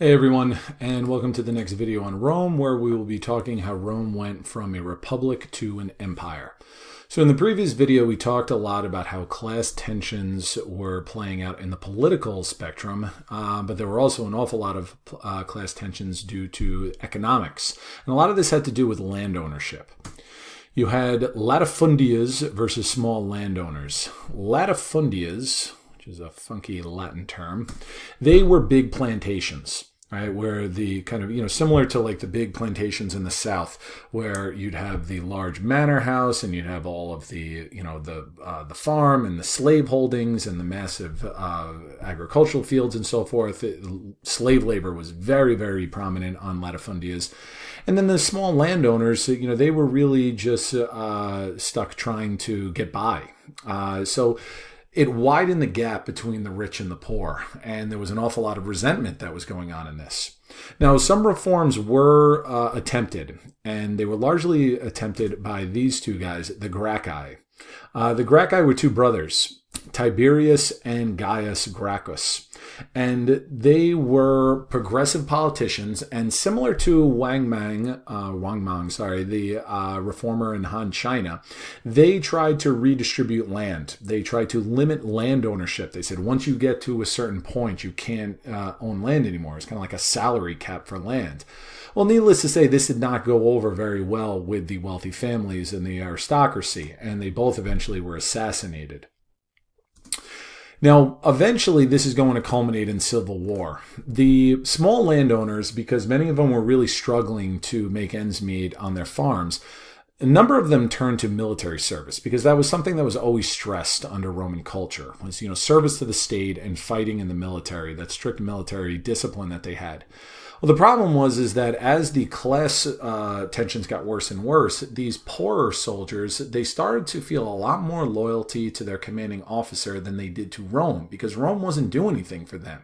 Hey everyone, and welcome to the next video on Rome, where we will be talking how Rome went from a republic to an empire. So in the previous video, we talked a lot about how class tensions were playing out in the political spectrum, but there were also an awful lot of class tensions due to economics. And a lot of this had to do with land ownership. You had latifundias versus small landowners. Latifundias, which is a funky Latin term, they were big plantations. Right, where the kind of, similar to like the big plantations in the South, where you'd have the large manor house and you'd have all of the, the farm and the slave holdings and the massive agricultural fields and so forth. Slave labor was very, very prominent on latifundias. And then the small landowners, they were really just stuck trying to get by. So it widened the gap between the rich and the poor, and there was an awful lot of resentment that was going on in this. Now, some reforms were attempted, and they were largely attempted by these two guys, the Gracchi. The Gracchi were two brothers, Tiberius and Gaius Gracchus, and they were progressive politicians, and similar to Wang Mang, the reformer in Han China, they tried to redistribute land. They tried to limit land ownership. They said once you get to a certain point, you can't own land anymore. It's kind of like a salary cap for land. Well, needless to say, this did not go over very well with the wealthy families and the aristocracy, and they both eventually were assassinated. Now, eventually, this is going to culminate in civil war. The small landowners, because many of them were really struggling to make ends meet on their farms, a number of them turned to military service because that was something that was always stressed under Roman culture, was, service to the state and fighting in the military, that strict military discipline that they had. Well, the problem is that as the class tensions got worse and worse, these poorer soldiers, they started to feel a lot more loyalty to their commanding officer than they did to Rome, because Rome wasn't doing anything for them.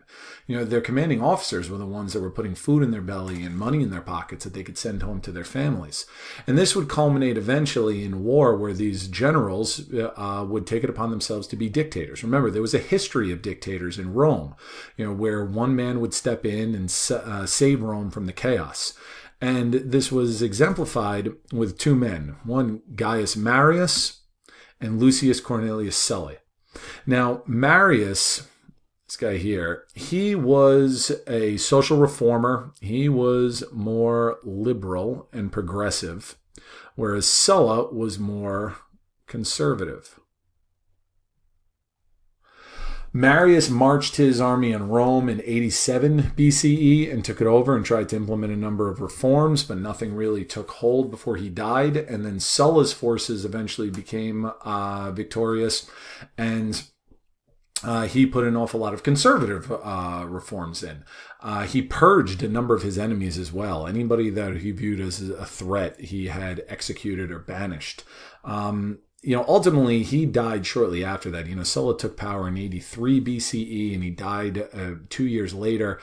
Their commanding officers were the ones that were putting food in their belly and money in their pockets that they could send home to their families. And this would culminate eventually in war where these generals would take it upon themselves to be dictators. Remember, there was a history of dictators in Rome, where one man would step in and save Rome from the chaos. And this was exemplified with two men, one Gaius Marius and Lucius Cornelius Sulla. Now, Marius, this guy here, he was a social reformer. He was more liberal and progressive, whereas Sulla was more conservative. Marius marched his army on Rome in 87 BCE and took it over and tried to implement a number of reforms, but nothing really took hold before he died. And then Sulla's forces eventually became victorious, and he put an awful lot of conservative reforms in. He purged a number of his enemies as well. Anybody that he viewed as a threat, he had executed or banished. Ultimately, he died shortly after that. Sulla took power in 83 BCE, and he died 2 years later.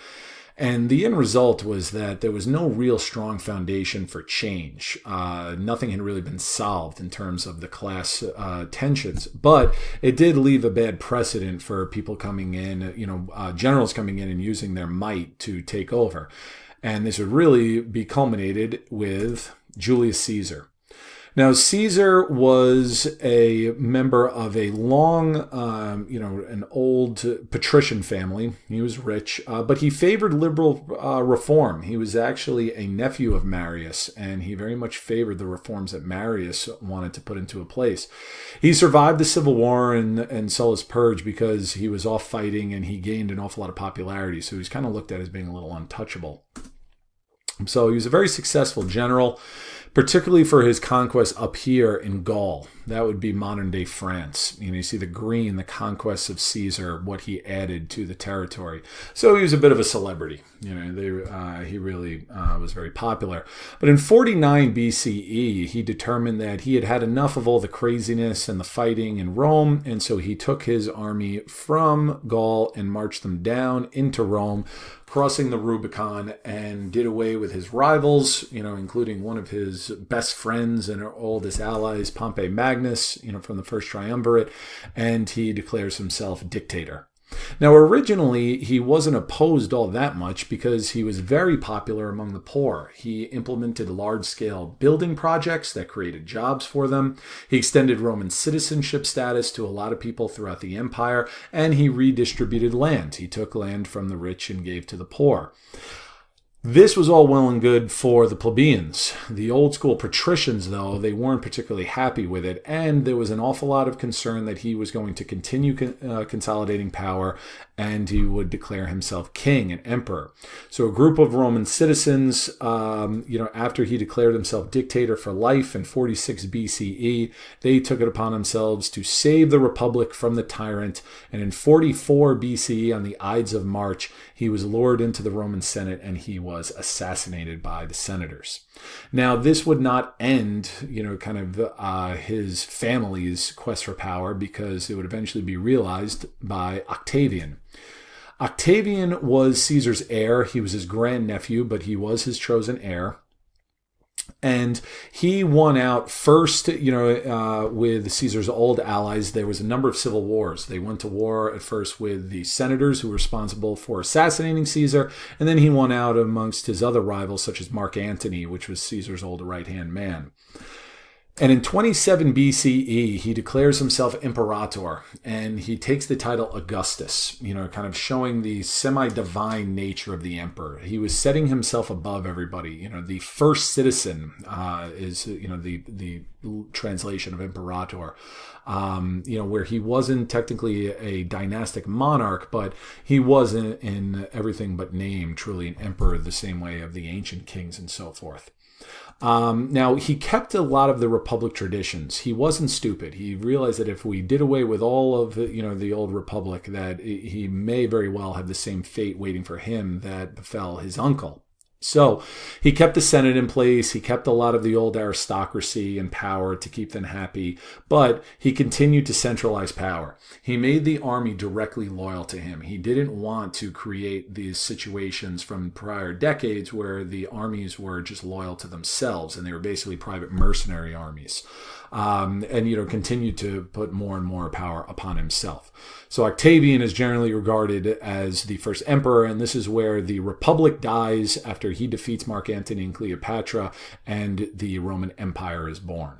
And the end result was that there was no real strong foundation for change. Nothing had really been solved in terms of the class tensions, but it did leave a bad precedent for people coming in, generals coming in and using their might to take over. And this would really be culminated with Julius Caesar. Now, Caesar was a member of a long, an old patrician family. He was rich, but he favored liberal reform. He was actually a nephew of Marius, and he very much favored the reforms that Marius wanted to put into place. He survived the Civil War and Sulla's purge because he was off fighting, and he gained an awful lot of popularity, so he was kind of looked at as being a little untouchable. So he was a very successful general, particularly for his conquest up here in Gaul. That would be modern-day France. You see the green, the conquests of Caesar, what he added to the territory. So he was a bit of a celebrity. He really was very popular. But in 49 BCE, he determined that he had had enough of all the craziness and the fighting in Rome, and so he took his army from Gaul and marched them down into Rome, crossing the Rubicon, and did away with his rivals, including one of his best friends and oldest allies, Pompey Magnus, from the first triumvirate, and he declares himself dictator. Now, originally, he wasn't opposed all that much because he was very popular among the poor. He implemented large-scale building projects that created jobs for them. He extended Roman citizenship status to a lot of people throughout the empire, and he redistributed land. He took land from the rich and gave to the poor. This was all well and good for the plebeians. The old school patricians, though, they weren't particularly happy with it, and there was an awful lot of concern that he was going to continue consolidating power, and he would declare himself king and emperor. So a group of Roman citizens, after he declared himself dictator for life in 46 BCE, they took it upon themselves to save the republic from the tyrant, and in 44 BCE, on the Ides of March, he was lured into the Roman Senate, and he was assassinated by the senators. Now, this would not end, his family's quest for power, because it would eventually be realized by Octavian. Octavian was Caesar's heir. He was his grandnephew, but he was his chosen heir. And he won out first, with Caesar's old allies. There was a number of civil wars. They went to war at first with the senators who were responsible for assassinating Caesar. And then he won out amongst his other rivals, such as Mark Antony, which was Caesar's old right-hand man. And in 27 BCE, he declares himself imperator, and he takes the title Augustus, kind of showing the semi-divine nature of the emperor. He was setting himself above everybody. The first citizen is, the translation of imperator, where he wasn't technically a dynastic monarch, but he was in everything but name, truly an emperor, the same way of the ancient kings and so forth. Now, he kept a lot of the Republic traditions. He wasn't stupid. He realized that if we did away with all of the old Republic, that he may very well have the same fate waiting for him that befell his uncle. So he kept the Senate in place. He kept a lot of the old aristocracy and power to keep them happy, but he continued to centralize power. He made the army directly loyal to him. He didn't want to create these situations from prior decades where the armies were just loyal to themselves and they were basically private mercenary armies. Continued to put more and more power upon himself. So Octavian is generally regarded as the first emperor, and this is where the Republic dies after he defeats Mark Antony and Cleopatra, and the Roman Empire is born.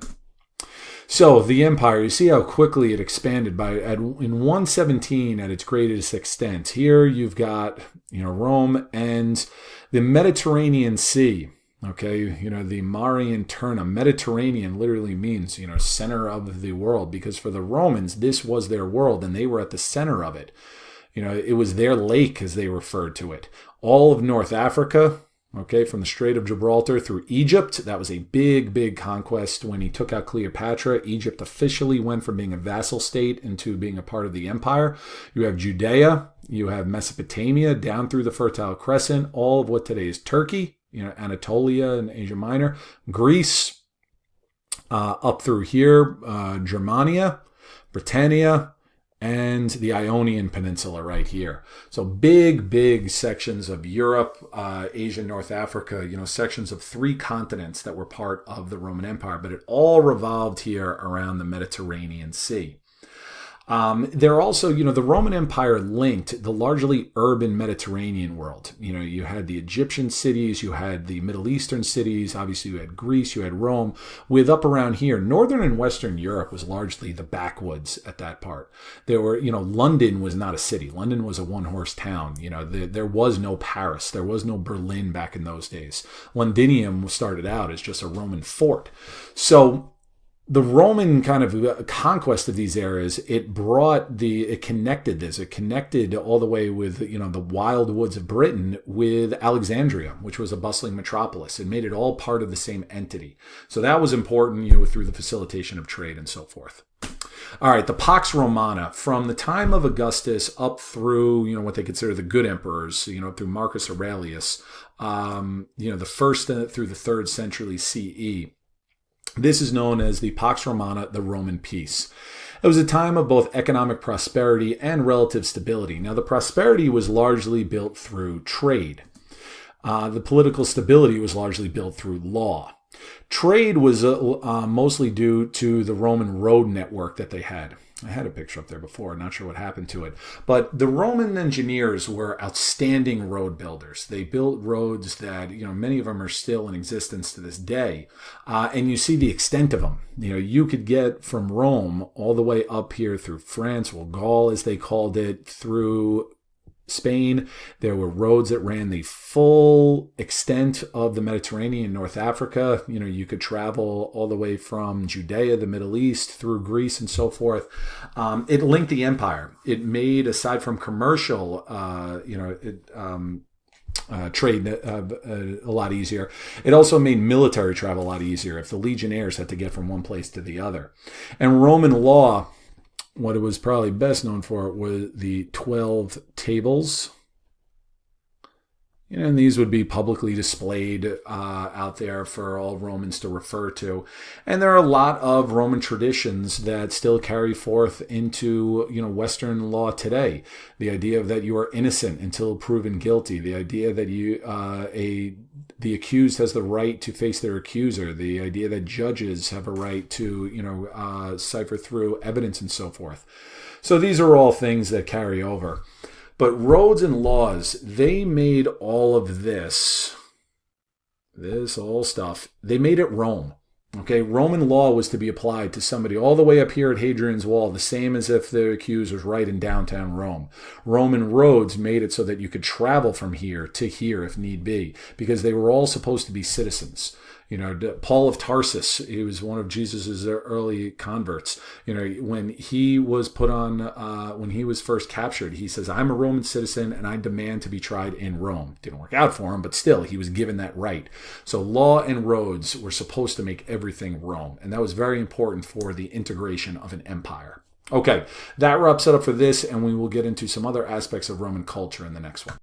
So the empire, you see how quickly it expanded in 117 at its greatest extent. Here you've got, Rome and the Mediterranean Sea. Okay, the Mare Interna, Mediterranean literally means, center of the world, because for the Romans, this was their world and they were at the center of it. It was their lake, as they referred to it. All of North Africa, okay, from the Strait of Gibraltar through Egypt, that was a big, big conquest. When he took out Cleopatra, Egypt officially went from being a vassal state into being a part of the empire. You have Judea, you have Mesopotamia, down through the Fertile Crescent, all of what today is Turkey. Anatolia and Asia Minor, Greece, up through here, Germania, Britannia, and the Ionian Peninsula right here. So big, big sections of Europe, Asia, North Africa, sections of 3 continents that were part of the Roman Empire, but it all revolved here around the Mediterranean Sea. There also, the Roman Empire linked the largely urban Mediterranean world. You had the Egyptian cities, you had the Middle Eastern cities, obviously you had Greece, you had Rome, with up around here. Northern and Western Europe was largely the backwoods at that part. There were, London was not a city. London was a one-horse town. There was no Paris. There was no Berlin back in those days. Londinium started out as just a Roman fort. So the Roman kind of conquest of these areas, it connected all the way with, the wild woods of Britain with Alexandria, which was a bustling metropolis. It made it all part of the same entity. So that was important, through the facilitation of trade and so forth. All right, the Pax Romana, from the time of Augustus up through, what they consider the good emperors, through Marcus Aurelius, the first through the 3rd century CE. This is known as the Pax Romana, the Roman peace. It was a time of both economic prosperity and relative stability. Now, the prosperity was largely built through trade. The political stability was largely built through law. Trade was mostly due to the Roman road network that they had. I had a picture up there before, not sure what happened to it. But the Roman engineers were outstanding road builders. They built roads that, many of them are still in existence to this day. And you see the extent of them. You could get from Rome all the way up here through France, or Gaul as they called it, through Spain. There were roads that ran the full extent of the Mediterranean, North Africa. You could travel all the way from Judea, the Middle East, through Greece and so forth. It linked the empire. It made, aside from commercial, trade a lot easier. It also made military travel a lot easier if the legionnaires had to get from one place to the other. And Roman law, what it was probably best known for was the 12 tables. And these would be publicly displayed out there for all Romans to refer to. And there are a lot of Roman traditions that still carry forth into, Western law today. The idea that you are innocent until proven guilty. The idea that the accused has the right to face their accuser. The idea that judges have a right to, cipher through evidence and so forth. So these are all things that carry over. But roads and laws, they made all of this whole stuff, they made it Rome. Okay, Roman law was to be applied to somebody all the way up here at Hadrian's Wall, the same as if the accused was right in downtown Rome. Roman roads made it so that you could travel from here to here if need be, because they were all supposed to be citizens. Paul of Tarsus, he was one of Jesus's early converts. When he was when he was first captured, he says, "I'm a Roman citizen and I demand to be tried in Rome." Didn't work out for him, but still, he was given that right. So law and roads were supposed to make everything Rome. And that was very important for the integration of an empire. Okay, that wraps it up for this, and we will get into some other aspects of Roman culture in the next one.